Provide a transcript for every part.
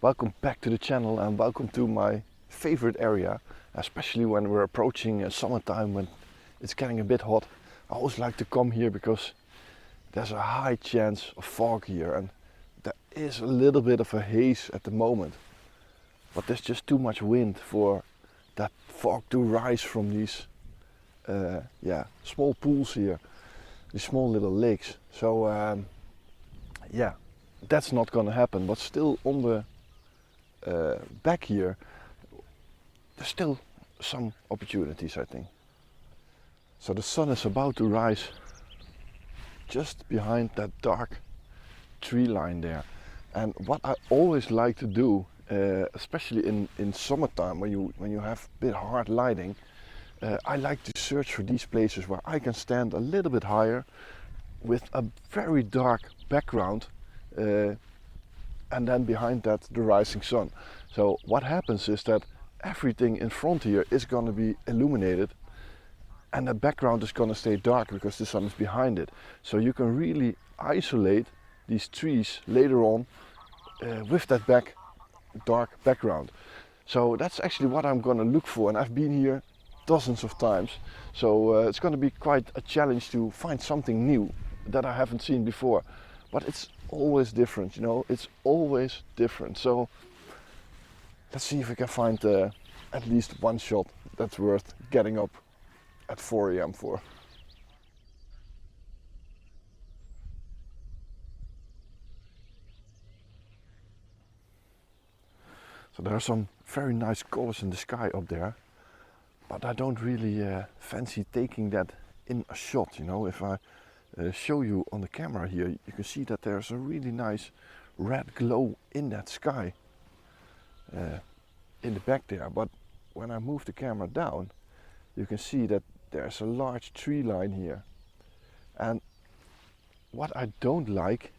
Welcome back to the channel and welcome to my favorite area, especially when we're approaching summertime when it's getting a bit hot. I always like to come here because there's a high chance of fog here and there is a little bit of a haze at the moment, but there's just too much wind for that fog to rise from these small pools here, these small little lakes. So that's not gonna happen, but still on the back here there's still some opportunities, I think. So the sun is about to rise just behind that dark tree line there, and what I always like to do, especially in summertime when you have a bit hard lighting, I like to search for these places where I can stand a little bit higher with a very dark background, and then behind that the rising sun. So what happens is that everything in front here is going to be illuminated and the background is going to stay dark because the sun is behind it. So you can really isolate these trees later on with that dark background. So that's actually what I'm going to look for, and I've been here dozens of times. So it's going to be quite a challenge to find something new that I haven't seen before. But it's always different, you know, it's always different. So let's see if we can find at least one shot that's worth getting up at 4 AM for. So there are some very nice colors in the sky up there, but I don't really fancy taking that in a shot, you know. If I show you on the camera here, you can see that there's a really nice red glow in that sky in the back there, but when I move the camera down you can see that there's a large tree line here, and what I don't like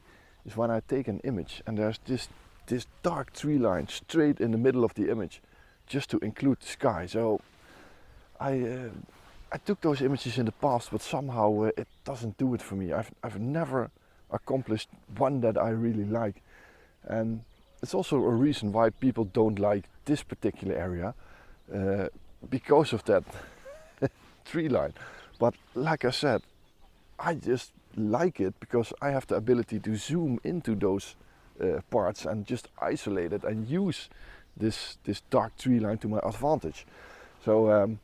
is when I take an image and there's this dark tree line straight in the middle of the image just to include the sky. So I took those images in the past, but somehow it doesn't do it for me. I've never accomplished one that I really like, and it's also a reason why people don't like this particular area, because of that tree line. But like I said, I just like it because I have the ability to zoom into those parts and just isolate it and use this dark tree line to my advantage. So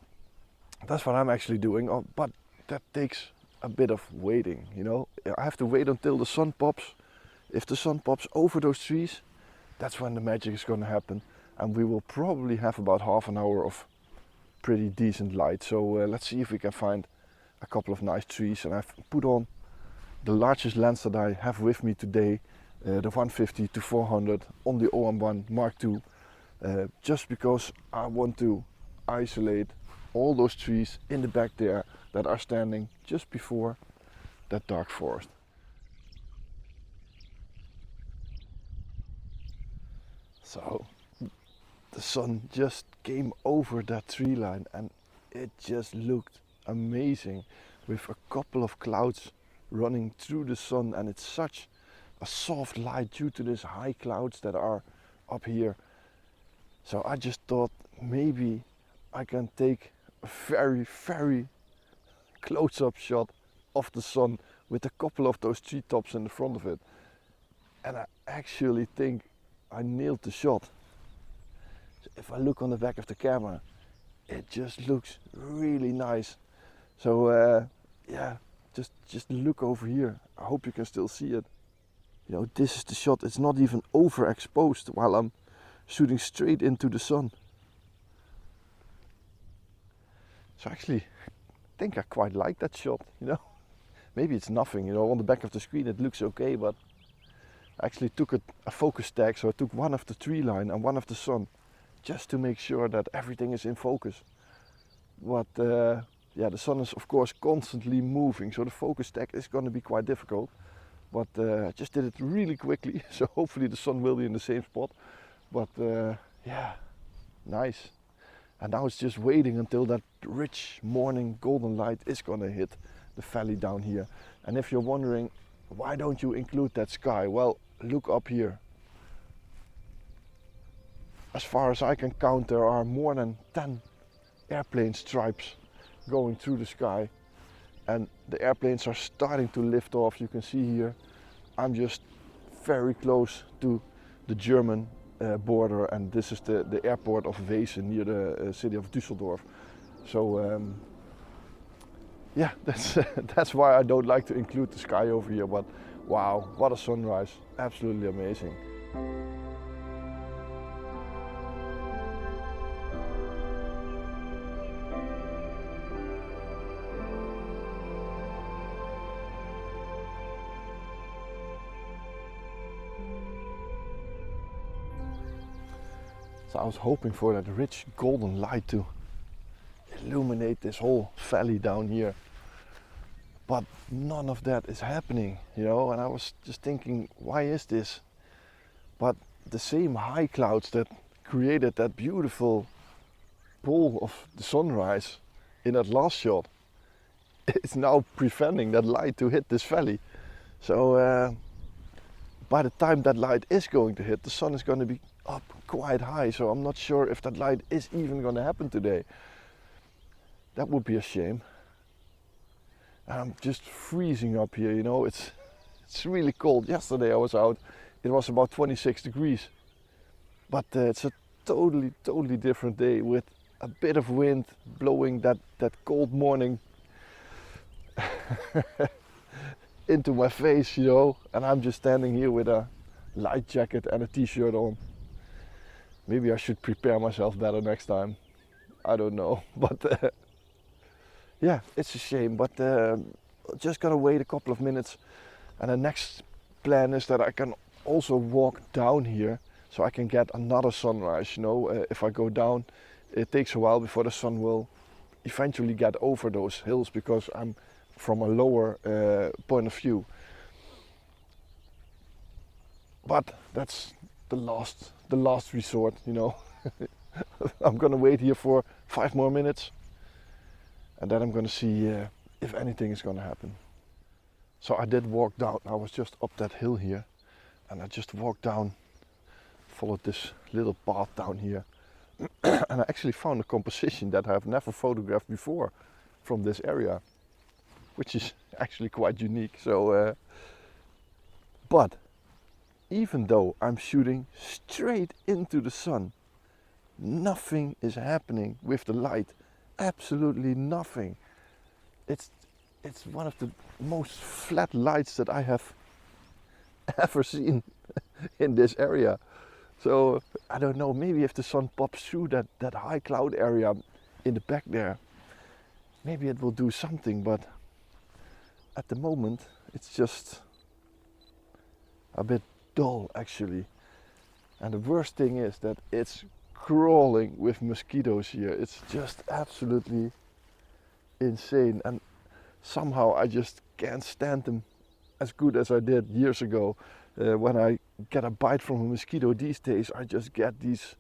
that's what I'm actually doing, but that takes a bit of waiting, you know. I have to wait until the sun pops. If the sun pops over those trees, that's when the magic is going to happen, and we will probably have about half an hour of pretty decent light. So let's see if we can find a couple of nice trees. And I've put on the largest lens that I have with me today, the 150-400 on the OM-1 Mark II, just because I want to isolate all those trees in the back there that are standing just before that dark forest. So the sun just came over that tree line and it just looked amazing with a couple of clouds running through the sun, and it's such a soft light due to these high clouds that are up here. So I just thought maybe I can take a very, very close-up shot of the sun with a couple of those tree tops in the front of it, and I actually think I nailed the shot. So if I look on the back of the camera, it just looks really nice. So just look over here. I hope you can still see it. You know, this is the shot. It's not even overexposed while I'm shooting straight into the sun. So actually, I think I quite like that shot, you know. Maybe it's nothing, you know, on the back of the screen it looks okay, but I actually took a focus tag, so I took one of the tree line and one of the sun, just to make sure that everything is in focus. But the sun is of course constantly moving, so the focus tag is going to be quite difficult. But I just did it really quickly, so hopefully the sun will be in the same spot. But nice. And now it's just waiting until that rich morning golden light is gonna hit the valley down here. And if you're wondering, why don't you include that sky? Well, look up here. as far as I can count, there are more than 10 airplane stripes going through the sky, and the airplanes are starting to lift off. You can see here I'm just very close to the German border, and this is the airport of Wesen near the city of Düsseldorf. So yeah, that's why I don't like to include the sky over here, but wow, what a sunrise, absolutely amazing. So I was hoping for that rich golden light to illuminate this whole valley down here, but none of that is happening, you know, and I was just thinking, why is this? But the same high clouds that created that beautiful bowl of the sunrise in that last shot is now preventing that light to hit this valley. So by the time that light is going to hit, the sun is going to be up quite high, so I'm not sure if that light is even going to happen today. That would be a shame. And I'm just freezing up here, you know, it's really cold. Yesterday I was out, it was about 26 degrees, but it's a totally different day with a bit of wind blowing that cold morning into my face, you know, and I'm just standing here with a light jacket and a t-shirt on. Maybe I should prepare myself better next time. I don't know, but yeah, it's a shame, but just gonna wait a couple of minutes, and the next plan is that I can also walk down here so I can get another sunrise, you know. If I go down, it takes a while before the sun will eventually get over those hills because I'm from a lower point of view. But that's the last resort, you know. I'm gonna wait here for 5 more minutes, and then I'm gonna see if anything is gonna happen. So I did walk down. I was just up that hill here, and I just walked down, followed this little path down here, and I actually found a composition that I've never photographed before from this area, which is actually quite unique. So, but even though I'm shooting straight into the sun, nothing is happening with the light. Absolutely nothing. It's one of the most flat lights that I have ever seen in this area. So I don't know, maybe if the sun pops through that high cloud area in the back there, maybe it will do something, but at the moment it's just a bit dull actually. And the worst thing is that it's crawling with mosquitoes here. It's just absolutely insane, and somehow I just can't stand them as good as I did years ago. When I get a bite from a mosquito these days, I just get these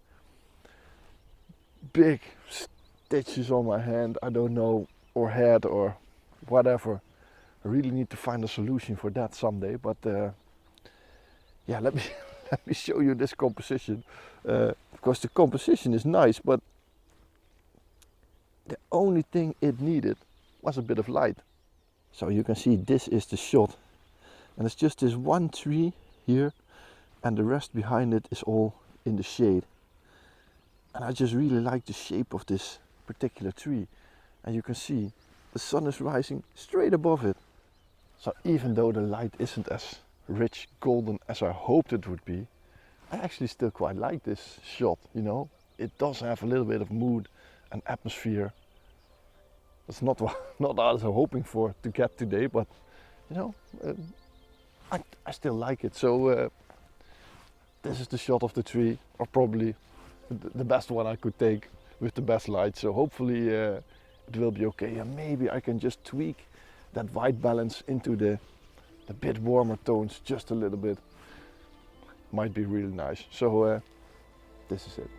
big stitches on my hand, I don't know, or head or whatever. I really need to find a solution for that someday, but yeah, let me show you this composition, because the composition is nice, but the only thing it needed was a bit of light. So you can see this is the shot, and it's just this one tree here, and the rest behind it is all in the shade. And I just really like the shape of this particular tree, and you can see the sun is rising straight above it. So even though the light isn't as rich golden as I hoped it would be, I actually still quite like this shot, you know. It does have a little bit of mood and atmosphere. That's not what I was hoping for to get today, but you know, I still like it. So this is the shot of the tree, or probably the best one I could take with the best light. So hopefully it will be okay, and maybe I can just tweak that white balance into the bit warmer tones just a little bit. Might be really nice. So this is it.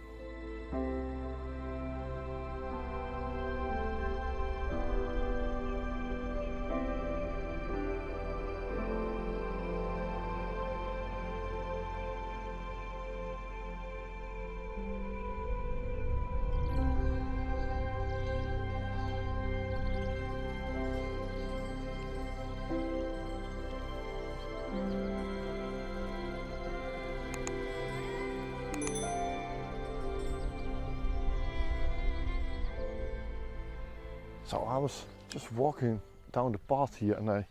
So I was just walking down the path here, and I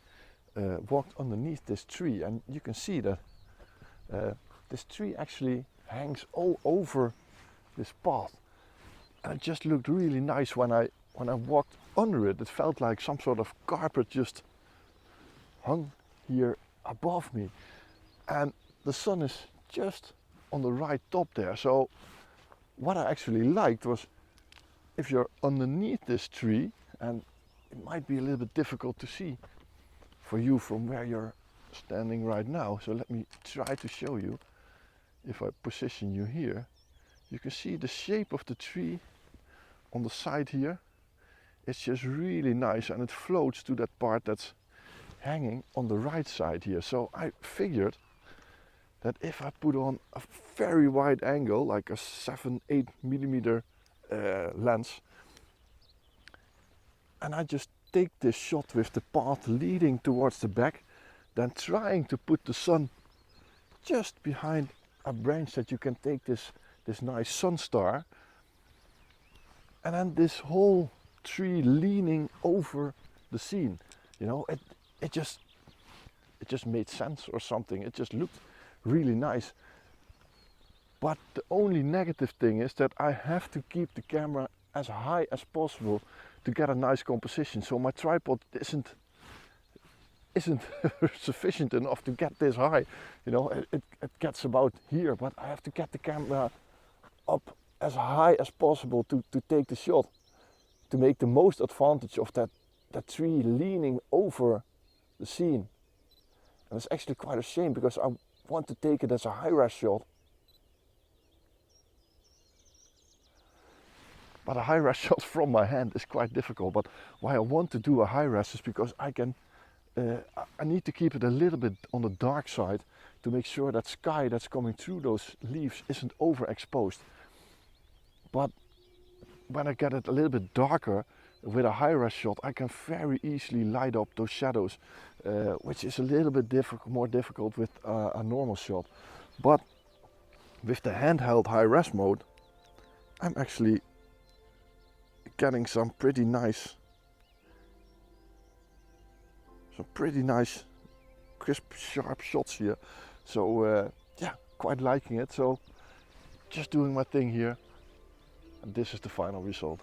walked underneath this tree, and you can see that this tree actually hangs all over this path, and it just looked really nice when I walked under it. It felt like some sort of carpet just hung here above me, and the sun is just on the right top there. So what I actually liked was, if you're underneath this tree, and it might be a little bit difficult to see for you from where you're standing right now, so let me try to show you. If I position you here, you can see the shape of the tree on the side here. It's just really nice, and it floats to that part that's hanging on the right side here. So I figured that if I put on a very wide angle, like a 7-8 millimeter lens, and I just take this shot with the path leading towards the back, then trying to put the sun just behind a branch that you can take this nice sun star, and then this whole tree leaning over the scene. You know, it just made sense or something. It just looked really nice. But the only negative thing is that I have to keep the camera as high as possible to get a nice composition. So my tripod isn't sufficient enough to get this high. You know, it gets about here, but I have to get the camera up as high as possible to take the shot, to make the most advantage of that tree leaning over the scene. And it's actually quite a shame, because I want to take it as a high-res shot. But a high-res shot from my hand is quite difficult. But why I want to do a high-res is because I need to keep it a little bit on the dark side to make sure that sky that's coming through those leaves isn't overexposed. But when I get it a little bit darker with a high-res shot, I can very easily light up those shadows, which is a little bit more difficult with a normal shot. But with the handheld high-res mode, I'm actually getting some pretty nice crisp, sharp shots here. So yeah, quite liking it. So just doing my thing here, and this is the final result.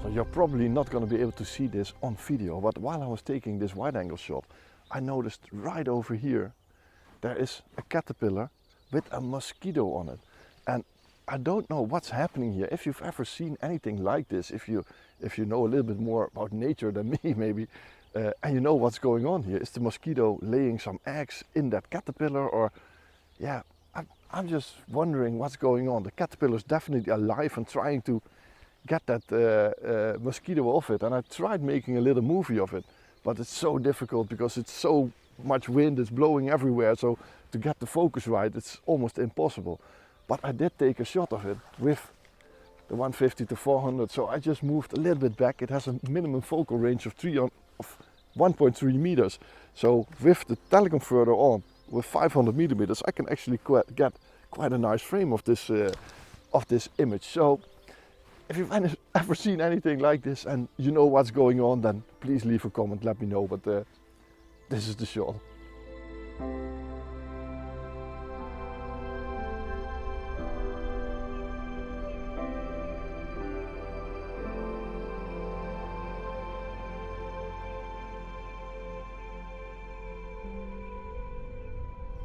So you're probably not going to be able to see this on video, but while I was taking this wide angle shot, I noticed right over here there is a caterpillar with a mosquito on it. And I don't know what's happening here. If you've ever seen anything like this, if you know a little bit more about nature than me maybe, and you know what's going on here, is the mosquito laying some eggs in that caterpillar, or yeah, I'm just wondering what's going on. The caterpillar is definitely alive and trying to get that mosquito off it, and I tried making a little movie of it, but it's so difficult because it's so much wind, it's blowing everywhere, so to get the focus right, it's almost impossible. But I did take a shot of it with the 150 to 400, so I just moved a little bit back. It has a minimum focal range of 1.3 meters, so with the teleconverter on with 500 millimeters, I can actually get quite a nice frame of this image. So if you've ever seen anything like this and you know what's going on, then please leave a comment, let me know. But this is the shot.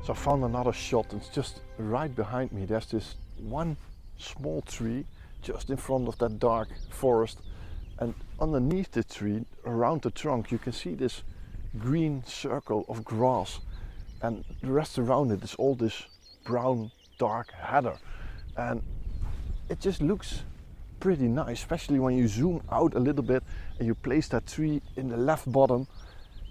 So I found another shot, and it's just right behind me. There's this one small tree just in front of that dark forest, and underneath the tree, around the trunk, you can see this green circle of grass, and the rest around it is all this brown dark heather, and it just looks pretty nice, especially when you zoom out a little bit and you place that tree in the left bottom,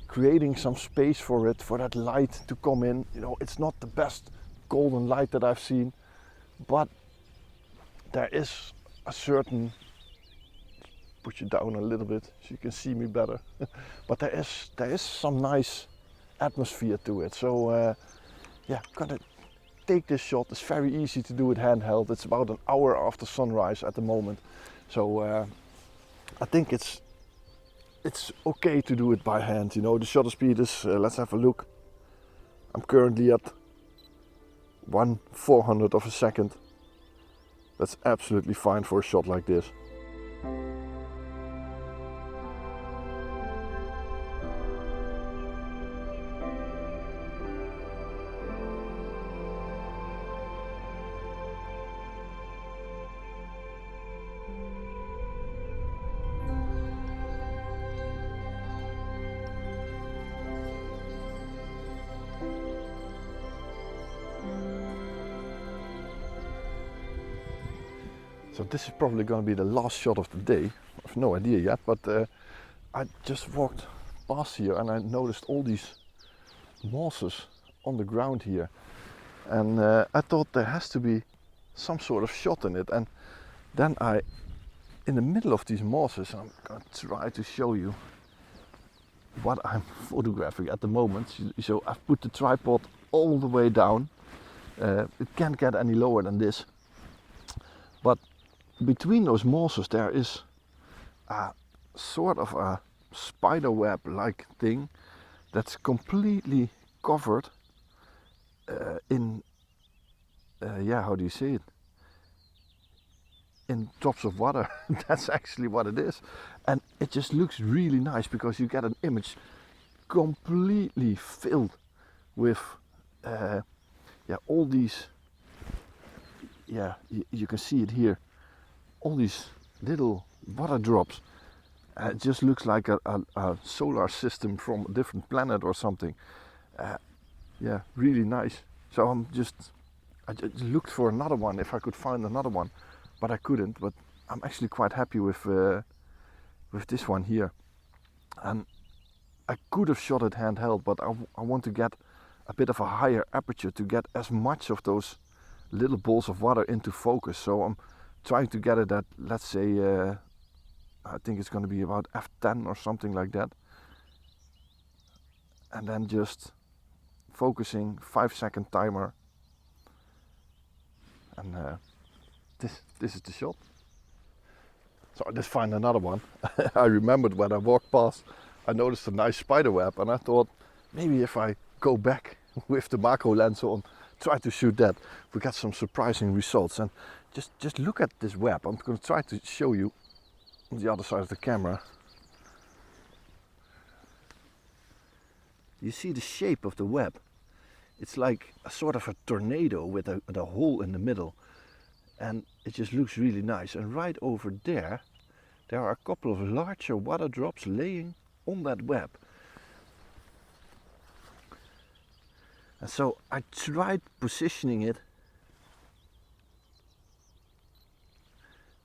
creating some space for it, for that light to come in. You know, it's not the best golden light that I've seen, but there is a certain, push it down a little bit so you can see me better, but there is some nice atmosphere to it. So yeah, gonna take this shot. It's very easy to do it handheld. It's about an hour after sunrise at the moment, so I think it's okay to do it by hand. You know, the shutter speed is, let's have a look. I'm currently at 1/400 of a second. That's absolutely fine for a shot like this. So this is probably going to be the last shot of the day. I have no idea yet, but I just walked past here and I noticed all these mosses on the ground here, and I thought there has to be some sort of shot in it. And then in the middle of these mosses, I'm going to try to show you what I'm photographing at the moment. So I've put the tripod all the way down. It can't get any lower than this, but between those mosses there is a sort of a spider web like thing that's completely covered in yeah, how do you say it, in drops of water. That's actually what it is, and it just looks really nice because you get an image completely filled with yeah, all these, yeah, you can see it here, all these little water drops. It just looks like a solar system from a different planet or something. Yeah, really nice. So I just looked for another one, if I could find another one, but I couldn't. But I'm actually quite happy with this one here. And I could have shot it handheld, but I want to get a bit of a higher aperture to get as much of those little balls of water into focus. So I'm trying to get it at, let's say, I think it's going to be about f10 or something like that, and then just focusing, 5-second timer, and this is the shot. So I just find another one. I remembered when I walked past, I noticed a nice spider web, and I thought maybe if I go back with the macro lens on, try to shoot that, we got some surprising results. And just look at this web. I'm going to try to show you on the other side of the camera. You see the shape of the web. It's like a sort of a tornado with a hole in the middle, and it just looks really nice. And right over there are a couple of larger water drops laying on that web. And so I tried positioning it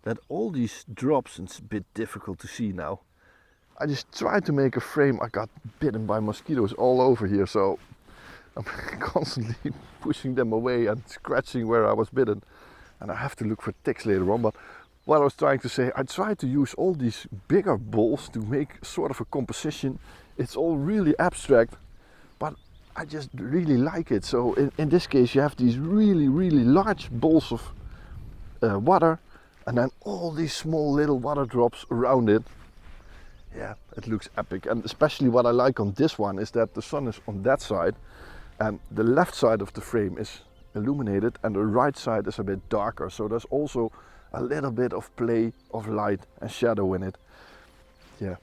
that all these drops, and it's a bit difficult to see now, I just tried to make a frame. I got bitten by mosquitoes all over here, so I'm constantly pushing them away and scratching where I was bitten, and I have to look for ticks later on. But what I was trying to say, I tried to use all these bigger balls to make sort of a composition. It's all really abstract, but I just really like it. So in this case you have these really large balls of water, and then all these small little water drops around it. Yeah, it looks epic. And especially what I like on this one is that the sun is on that side, and the left side of the frame is illuminated and the right side is a bit darker. So there's also a little bit of play of light and shadow in it. Yeah,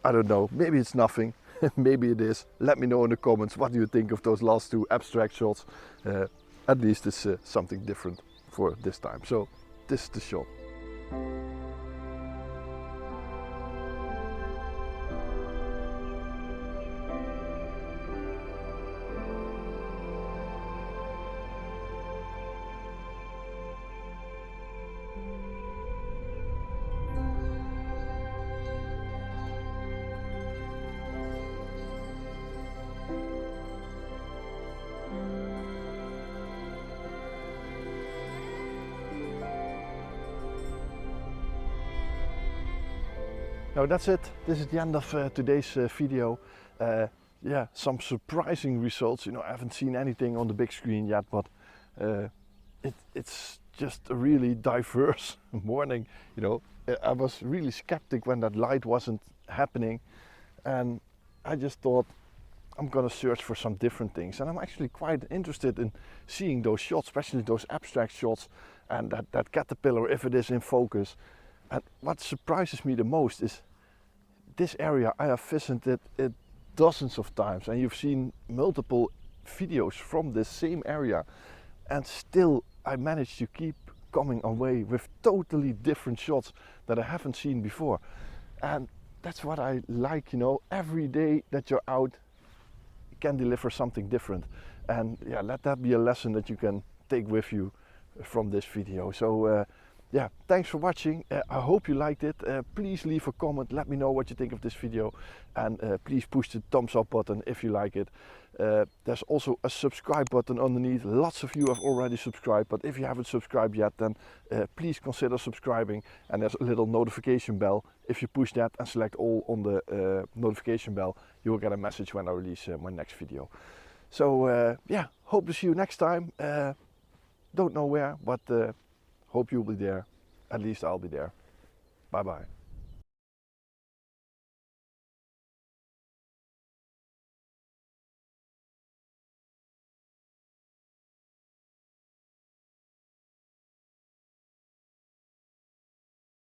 I don't know, maybe it's nothing. Maybe it is. Let me know in the comments, what do you think of those last two abstract shots. At least it's something different for this time. So this is the shot. No, that's it. This is the end of today's video. Yeah, some surprising results. You know, I haven't seen anything on the big screen yet, but it's just a really diverse morning. You know, I was really skeptic when that light wasn't happening, and I just thought I'm gonna search for some different things, and I'm actually quite interested in seeing those shots, especially those abstract shots and that caterpillar if it is in focus. And what surprises me the most is this area. I have visited it dozens of times, and you've seen multiple videos from this same area, and still I managed to keep coming away with totally different shots that I haven't seen before. And that's what I like, you know, every day that you're out can deliver something different. And yeah, let that be a lesson that you can take with you from this video. So yeah, thanks for watching. I hope you liked it. Please leave a comment, let me know what you think of this video, and please push the thumbs up button if you like it. There's also a subscribe button underneath. Lots of you have already subscribed, but if you haven't subscribed yet, then please consider subscribing. And there's a little notification bell. If you push that and select all on the notification bell, you will get a message when I release my next video. So yeah, hope to see you next time. Don't know where, but hope you'll be there. At least I'll be there. Bye bye.